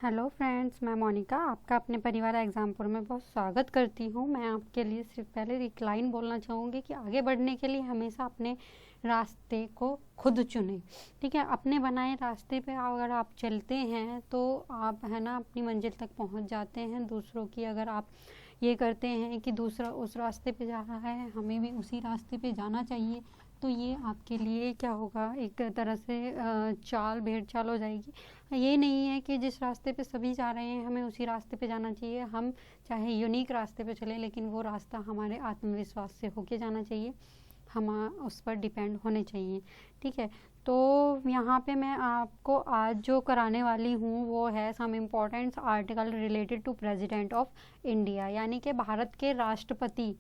Hello friends, मैं मोनिका आपका अपने परिवार एग्जामपुर में बहुत स्वागत करती हूँ। मैं आपके लिए सिर्फ पहले एक लाइन बोलना चाहूँगी कि आगे बढ़ने के लिए हमेशा अपने रास्ते को खुद चुनें। ठीक है, अपने बनाए रास्ते पे अगर आप चलते हैं तो आप है ना अपनी मंजिल तक पहुँच जाते हैं। दूसरों की अगर आप ये करते हैं कि दूसरा उस रास्ते पे जा रहा है, हमें भी उसी रास्ते पे जाना चाहिए, तो ये आपके लिए क्या होगा, एक तरह से भेड़ चाल हो जाएगी। ये नहीं है कि जिस रास्ते पे सभी जा रहे हैं हमें उसी रास्ते पे जाना चाहिए। हम चाहे यूनिक रास्ते पे चलें, लेकिन वो रास्ता हमारे आत्मविश्वास से होके जाना चाहिए, हम उस पर डिपेंड होने चाहिए। ठीक है, तो यहाँ पे मैं आपको आज जो कराने वाली हूँ वो है some important article related to president of India, यानी कि भारत के राष्ट्रपति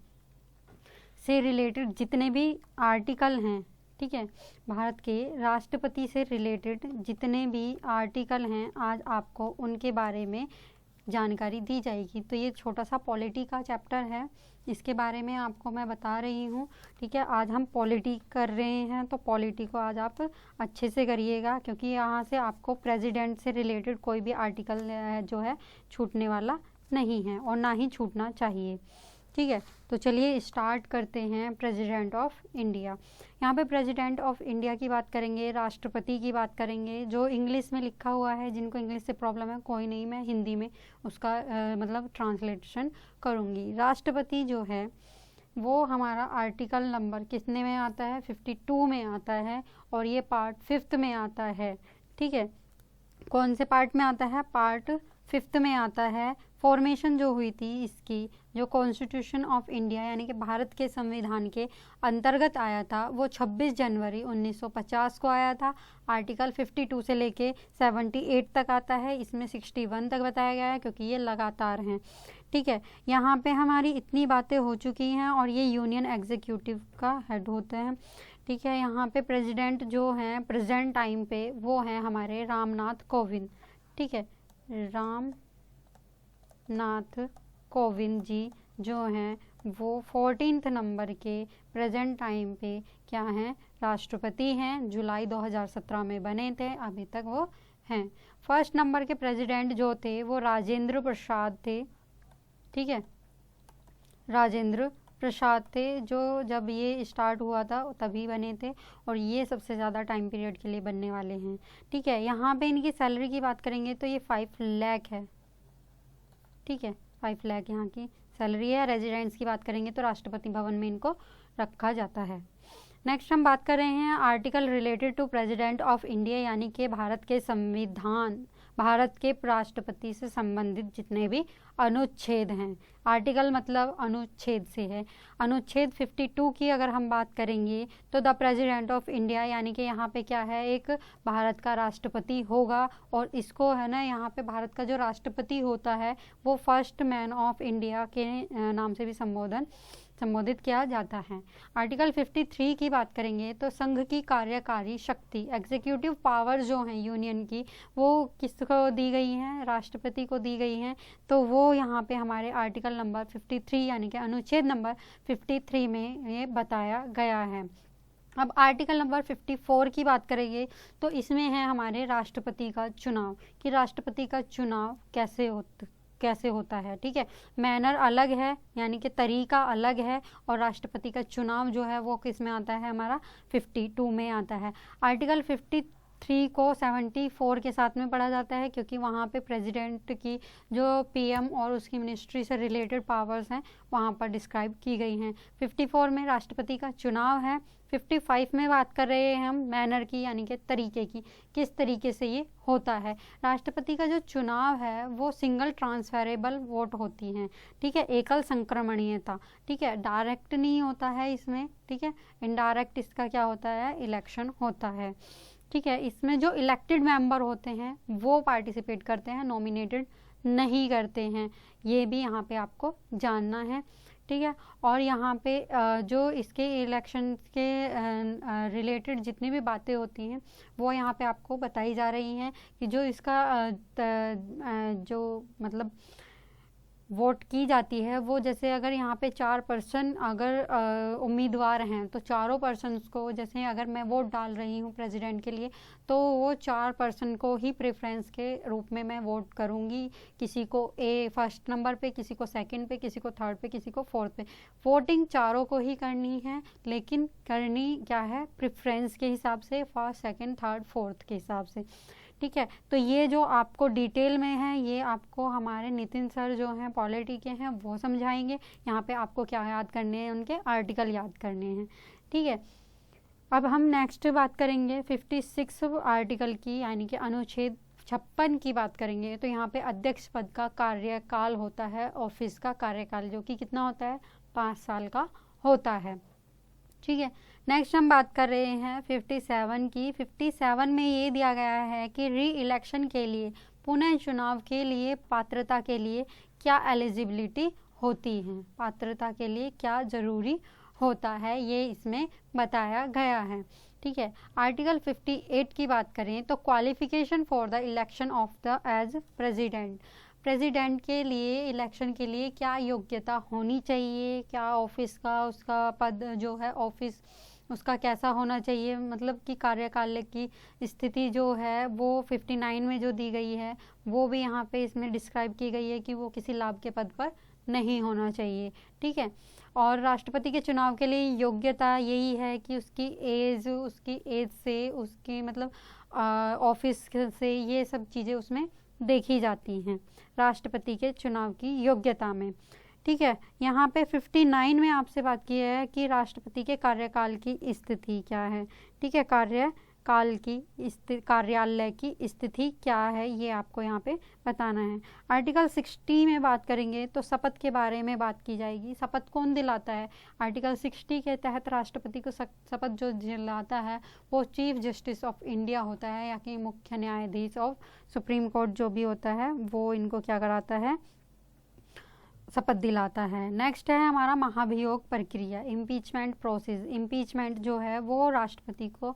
से रिलेटेड जितने भी आर्टिकल हैं। ठीक है, भारत के राष्ट्रपति से रिलेटेड जितने भी आर्टिकल हैं आज आपको उनके बारे में जानकारी दी जाएगी। तो ये छोटा सा पॉलिटी का चैप्टर है, इसके बारे में आपको मैं बता रही हूँ। ठीक है, आज हम पॉलिटी कर रहे हैं तो पॉलिटी को आज आप अच्छे से करिएगा, क्योंकि यहाँ से आपको प्रेसिडेंट से रिलेटेड कोई भी आर्टिकल जो है छूटने वाला नहीं है और ना ही छूटना चाहिए। ठीक है, तो चलिए स्टार्ट करते हैं। प्रेसिडेंट ऑफ इंडिया, यहाँ पे प्रेसिडेंट ऑफ इंडिया की बात करेंगे, राष्ट्रपति की बात करेंगे। जो इंग्लिश में लिखा हुआ है, जिनको इंग्लिश से प्रॉब्लम है कोई नहीं, मैं हिंदी में उसका मतलब ट्रांसलेशन करूँगी। राष्ट्रपति जो है वो हमारा आर्टिकल नंबर कितने में आता है, 52 में आता है, और ये पार्ट 5th में आता है। ठीक है, कौन से पार्ट में आता है, पार्ट 5th में आता है। फॉर्मेशन जो हुई थी इसकी, जो कॉन्स्टिट्यूशन ऑफ इंडिया यानी कि भारत के संविधान के अंतर्गत आया था, वो 26 जनवरी 1950 को आया था। आर्टिकल 52 से लेके 78 तक आता है, इसमें 61 तक बताया गया है क्योंकि ये लगातार हैं। ठीक है, यहाँ पे हमारी इतनी बातें हो चुकी हैं और ये यूनियन एग्जीक्यूटिव का हेड होते हैं। ठीक है, यहाँ पे प्रेसिडेंट जो हैं प्रेजेंट टाइम पे वो हैं हमारे रामनाथ कोविंद। ठीक है, रामनाथ कोविंद जी जो हैं वो 14th नंबर के प्रेजेंट टाइम पे क्या हैं, राष्ट्रपति हैं। जुलाई 2017 में बने थे, अभी तक वो हैं। फर्स्ट नंबर के प्रेसिडेंट जो थे वो राजेंद्र प्रसाद थे। ठीक है, राजेंद्र प्रसाद थे, जो जब ये स्टार्ट हुआ था तभी बने थे, और ये सबसे ज़्यादा टाइम पीरियड के लिए बनने वाले हैं। ठीक है, यहाँ पे इनकी सैलरी की बात करेंगे तो ये 5 लाख है। ठीक है, 5 लाख यहाँ की सैलरी है। रेजिडेंस की बात करेंगे तो राष्ट्रपति भवन में इनको रखा जाता है। नेक्स्ट हम बात कर रहे हैं article related to president of India, यानी कि भारत के संविधान, भारत के राष्ट्रपति से संबंधित जितने भी अनुच्छेद हैं। आर्टिकल मतलब अनुच्छेद से है। अनुच्छेद 52 की अगर हम बात करेंगे तो द प्रेसिडेंट ऑफ इंडिया, यानी कि यहाँ पे क्या है, एक भारत का राष्ट्रपति होगा, और इसको है ना यहाँ पे भारत का जो राष्ट्रपति होता है वो फर्स्ट मैन ऑफ इंडिया के नाम से भी संबोधित किया जाता है। आर्टिकल 53 की बात करेंगे तो संघ की कार्यकारी शक्ति, एग्जीक्यूटिव पावर जो हैं यूनियन की, वो किसको दी गई हैं, राष्ट्रपति को दी गई हैं। तो वो यहाँ पे हमारे आर्टिकल नंबर 53 यानी कि अनुच्छेद नंबर 53 में ये बताया गया है। अब आर्टिकल नंबर 54 की बात करेंगे तो इसमें है हमारे राष्ट्रपति का चुनाव, कि राष्ट्रपति का चुनाव कैसे होता है। ठीक है, मैनर अलग है यानी कि तरीका अलग है, और राष्ट्रपति का चुनाव जो है वो किस में आता है, हमारा 52 में आता है। आर्टिकल 53 को 74 के साथ में पढ़ा जाता है, क्योंकि वहाँ पे प्रेसिडेंट की जो पीएम और उसकी मिनिस्ट्री से रिलेटेड पावर्स हैं वहाँ पर डिस्क्राइब की गई हैं। 54 में राष्ट्रपति का चुनाव है। 55 में बात कर रहे हैं हम मैनर की, यानी कि तरीके की, किस तरीके से ये होता है। राष्ट्रपति का जो चुनाव है वो सिंगल ट्रांसफरेबल वोट होती हैं। ठीक है, एकल संक्रमणीयता। ठीक है, डायरेक्ट नहीं होता है इसमें। ठीक है, इनडायरेक्ट इसका क्या होता है, इलेक्शन होता है। ठीक है, इसमें जो इलेक्टेड मेंबर होते हैं वो पार्टिसिपेट करते हैं, नॉमिनेटेड नहीं करते हैं। ये भी यहाँ पे आपको जानना है। ठीक है, और यहाँ पे जो इसके इलेक्शन के रिलेटेड जितनी भी बातें होती हैं वो यहाँ पे आपको बताई जा रही हैं, कि जो इसका जो मतलब वोट की जाती है वो, जैसे अगर यहाँ पे 4 पर्सन अगर उम्मीदवार हैं तो चारों पर्सन्स को, जैसे अगर मैं वोट डाल रही हूँ प्रेसिडेंट के लिए तो वो 4 पर्सन को ही प्रेफरेंस के रूप में मैं वोट करूँगी। किसी को फर्स्ट नंबर पे, किसी को सेकंड पे, किसी को थर्ड पे, किसी को फोर्थ पे। वोटिंग चारों को ही करनी है, लेकिन करनी क्या है, प्रेफरेंस के हिसाब से, फर्स्ट सेकंड थर्ड फोर्थ के हिसाब से। ठीक है, तो ये जो आपको डिटेल में है ये आपको हमारे नितिन सर जो हैं पॉलिटी के हैं वो समझाएंगे। यहाँ पे आपको क्या याद करने हैं, उनके आर्टिकल याद करने हैं। ठीक है, अब हम नेक्स्ट बात करेंगे 56 आर्टिकल की, यानी कि अनुच्छेद 56 की बात करेंगे। तो यहाँ पे अध्यक्ष पद का कार्यकाल होता है, ऑफिस का कार्यकाल जो कि कितना होता है, 5 साल का होता है। ठीक है, नेक्स्ट हम बात कर रहे हैं 57 की। 57 में ये दिया गया है कि री इलेक्शन के लिए, पुनः चुनाव के लिए पात्रता के लिए क्या एलिजिबिलिटी होती है, पात्रता के लिए क्या जरूरी होता है, ये इसमें बताया गया है। ठीक है, आर्टिकल 58 की बात करें तो qualification for the election of the as president, president के लिए इलेक्शन के लिए क्या योग्यता होनी चाहिए, क्या ऑफिस का उसका पद जो है ऑफिस उसका कैसा होना चाहिए, मतलब कि कार्यकाल की स्थिति जो है वो 59 में जो दी गई है वो भी यहाँ पे इसमें डिस्क्राइब की गई है कि वो किसी लाभ के पद पर नहीं होना चाहिए। ठीक है, और राष्ट्रपति के चुनाव के लिए योग्यता यही है कि उसकी एज से, उसकी मतलब ऑफिस से, ये सब चीज़ें उसमें देखी जाती हैं राष्ट्रपति के चुनाव की योग्यता में। ठीक है, यहाँ पे 59 में आपसे बात की है कि राष्ट्रपति के कार्यकाल की स्थिति क्या है। ठीक है, कार्यकाल की कार्यालय की स्थिति क्या है ये आपको यहाँ पे बताना है। आर्टिकल 60 में बात करेंगे तो शपथ के बारे में बात की जाएगी। शपथ कौन दिलाता है, आर्टिकल 60 के तहत राष्ट्रपति को शपथ जो दिलाता है वो चीफ जस्टिस ऑफ इंडिया होता है, या कि मुख्य न्यायाधीश ऑफ सुप्रीम कोर्ट जो भी होता है वो इनको क्या कराता है, शपथ दिलाता है। नेक्स्ट है हमारा महाभियोग प्रक्रिया, इम्पीचमेंट प्रोसेस। इम्पीचमेंट जो है वो राष्ट्रपति को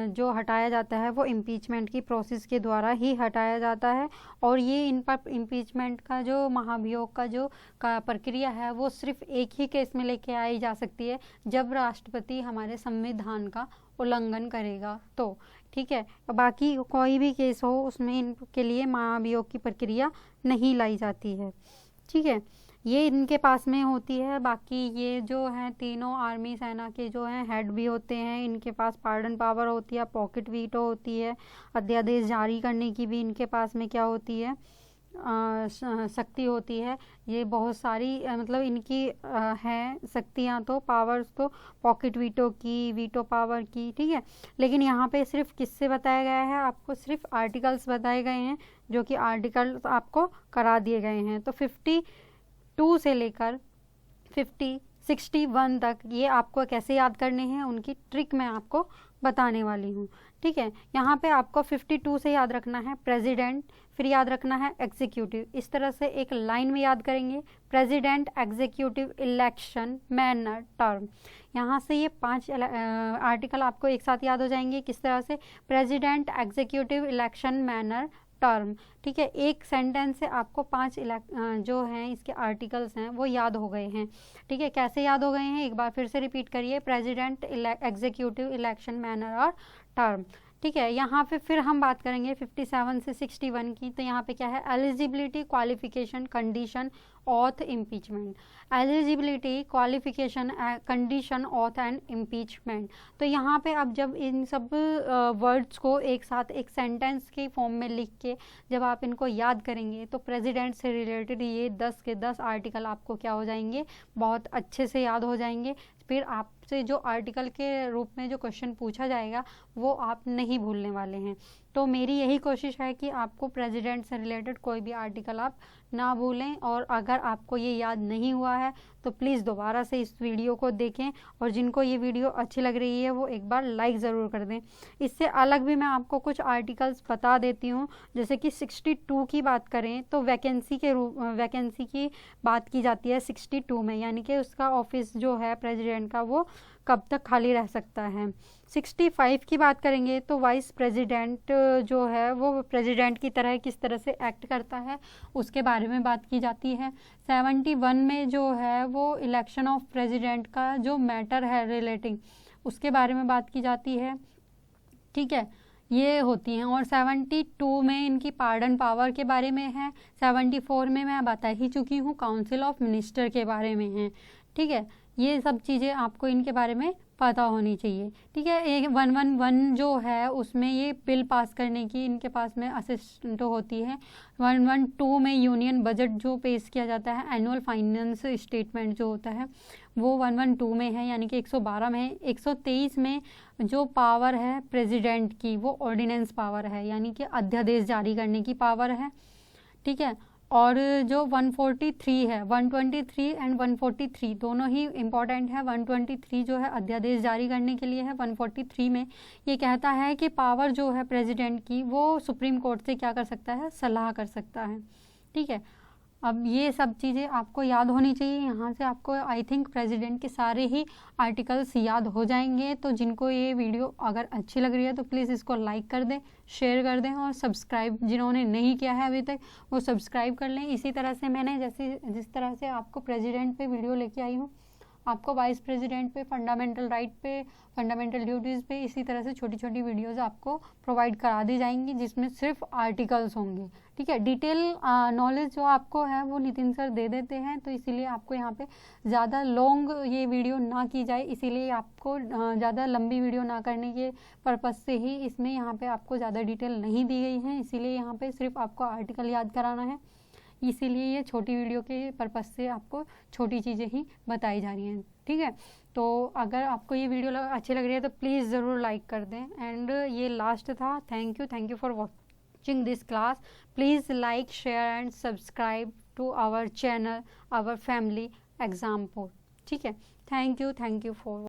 जो हटाया जाता है वो इम्पीचमेंट की प्रोसेस के द्वारा ही हटाया जाता है। और ये इन पर इम्पीचमेंट का जो महाभियोग का जो प्रक्रिया है वो सिर्फ एक ही केस में लेके आई जा सकती है, जब राष्ट्रपति हमारे संविधान का उल्लंघन करेगा तो। ठीक है, बाकी कोई भी केस हो उसमें इनके लिए महाभियोग की प्रक्रिया नहीं लाई जाती है। ठीक है, ये इनके पास में होती है। बाकी ये जो हैं तीनों आर्मी सेना के जो हैं हेड भी होते हैं, इनके पास पार्डन पावर होती है, पॉकेट वीटो होती है, अध्यादेश जारी करने की भी इनके पास में क्या होती है, शक्ति होती है। ये बहुत सारी मतलब इनकी हैं शक्तियाँ, तो पावर्स तो पॉकेट वीटो की, वीटो पावर की। ठीक है, लेकिन यहाँ पे सिर्फ किससे बताया गया है, आपको सिर्फ आर्टिकल्स बताए गए हैं, जो कि आर्टिकल आपको करा दिए गए हैं। तो 52 से लेकर 61 तक ये आपको कैसे याद करने हैं, उनकी ट्रिक मैं आपको बताने वाली हूँ। ठीक है, यहाँ पे आपको 52 से याद रखना है प्रेसिडेंट, फिर याद रखना है एग्जीक्यूटिव। इस तरह से एक लाइन में याद करेंगे, president, executive, election, manner, term. यहाँ से ये 5 आर्टिकल आपको एक साथ याद हो जाएंगे। किस तरह से, president, executive, election, manner, term. ठीक है, एक सेंटेंस से आपको 5 जो हैं इसके आर्टिकल्स हैं वो याद हो गए हैं। ठीक है, कैसे याद हो गए हैं एक बार फिर से रिपीट करिए, प्रेसिडेंट, एग्जीक्यूटिव, इलेक्शन, मैनर और टर्म। ठीक है, यहाँ पे फिर हम बात करेंगे 57 से 61 की। तो यहाँ पे क्या है, eligibility, qualification, condition, auth, impeachment. Eligibility, qualification, condition, auth and impeachment. तो यहाँ पे अब जब इन सब वर्ड्स को एक साथ एक सेंटेंस के फॉर्म में लिख के जब आप इनको याद करेंगे तो प्रेसिडेंट से रिलेटेड ये 10 के 10 आर्टिकल आपको क्या हो जाएंगे, बहुत अच्छे से याद हो जाएंगे। फिर आपसे जो आर्टिकल के रूप में जो क्वेश्चन पूछा जाएगा वो आप नहीं भूलने वाले हैं। तो मेरी यही कोशिश है कि आपको प्रेसिडेंट से रिलेटेड कोई भी आर्टिकल आप ना भूलें। और अगर आपको ये याद नहीं हुआ है तो प्लीज़ दोबारा से इस वीडियो को देखें, और जिनको ये वीडियो अच्छी लग रही है वो एक बार लाइक ज़रूर कर दें। इससे अलग भी मैं आपको कुछ आर्टिकल्स बता देती हूँ, जैसे कि 62 की बात करें तो वैकेंसी की बात की जाती है 62 में, यानी कि उसका ऑफिस जो है प्रेसिडेंट का वो कब तक खाली रह सकता है। 65 की बात करेंगे तो वाइस प्रेसिडेंट जो है वो प्रेसिडेंट की तरह किस तरह से एक्ट करता है उसके बारे में बात की जाती है। 71 में जो है वो इलेक्शन ऑफ प्रेसिडेंट का जो मैटर है रिलेटिंग उसके बारे में बात की जाती है, ठीक है, ये होती हैं। और 72 में इनकी पार्डन पावर के बारे में है। 74 में मैं बता ही चुकी हूँ काउंसिल ऑफ मिनिस्टर के बारे में है, ठीक है। ये सब चीज़ें आपको इनके बारे में पता होनी चाहिए, ठीक है। 111 जो है उसमें ये बिल पास करने की इनके पास में असिस्टेंट होती है। 112 में यूनियन बजट जो पेश किया जाता है, एनुअल फाइनेंस स्टेटमेंट जो होता है वो 112 में है, यानी कि 112 में है। 123 में जो पावर है प्रेसिडेंट की वो ऑर्डिनेंस पावर है, यानी कि अध्यादेश जारी करने की पावर है, ठीक है। और जो 143 है, 123 एंड 143 दोनों ही इम्पॉर्टेंट है। 123 जो है अध्यादेश जारी करने के लिए है। 143 में ये कहता है कि पावर जो है प्रेसिडेंट की वो सुप्रीम कोर्ट से क्या कर सकता है, सलाह कर सकता है, ठीक है। अब ये सब चीज़ें आपको याद होनी चाहिए। यहाँ से आपको आई थिंक प्रेसिडेंट के सारे ही आर्टिकल्स याद हो जाएंगे। तो जिनको ये वीडियो अगर अच्छी लग रही है तो प्लीज़ इसको लाइक कर दें, शेयर कर दें और सब्सक्राइब जिन्होंने नहीं किया है अभी तक वो सब्सक्राइब कर लें। इसी तरह से मैंने जिस तरह से आपको प्रेसिडेंट पे वीडियो लेके आई हूँ, आपको वाइस प्रेसिडेंट पे, फंडामेंटल राइट पे, फंडामेंटल ड्यूटीज़ पे, इसी तरह से छोटी छोटी वीडियोस आपको प्रोवाइड करा दी जाएंगी जिसमें सिर्फ आर्टिकल्स होंगे, ठीक है। डिटेल नॉलेज जो आपको है वो नितिन सर दे देते हैं, तो इसीलिए आपको यहाँ पे ज़्यादा लॉन्ग ये वीडियो ना की जाए, इसीलिए आपको ज़्यादा लंबी वीडियो ना करने के पर्पज़ से ही इसमें यहाँ पे आपको ज़्यादा डिटेल नहीं दी गई है। इसीलिए यहाँ पे सिर्फ आपको आर्टिकल याद कराना है, इसीलिए ये छोटी वीडियो के पर्पज़ से आपको छोटी चीज़ें ही बताई जा रही हैं, ठीक है। तो अगर आपको ये वीडियो अच्छी लग रही है तो प्लीज़ ज़रूर लाइक कर दें। एंड ये लास्ट था। Thank you for watching this class. Please like, share and subscribe to our channel, our family exam port, ठीक है। Thank you for